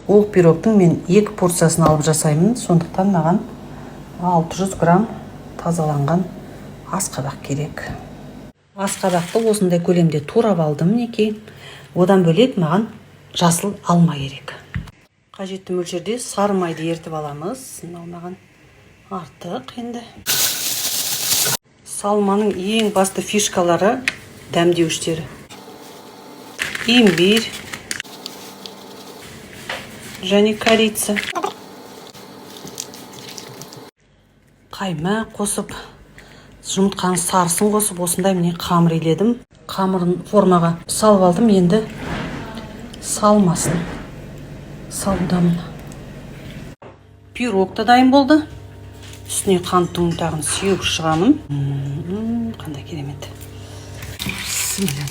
Ол пирогтың мен 2 порциясын алып жасаймын, сондықтан маған 600 грамм тазаланған асқабақ керек. Асқабақты осындай көлемде турап алдым мінекей. Одан бөлек маған жасыл алма керек. Қажетті мөлшерде сары майды ертіп аламыз. Мынау маған артық енді. Салманың ең басты фишкалары дәмдеуіштері. Имбирь және корица. Қаймақ қосып, жұмыртқаның сарысын қосып, осындай міне қамыр иледім. Қамырын формаға салып алдым, енді салмасын салудамын. Пирог та дайын болды. Үстіне қанттың ұнтағын сеуіп шығамын. Қандай керемет. Бисмилля.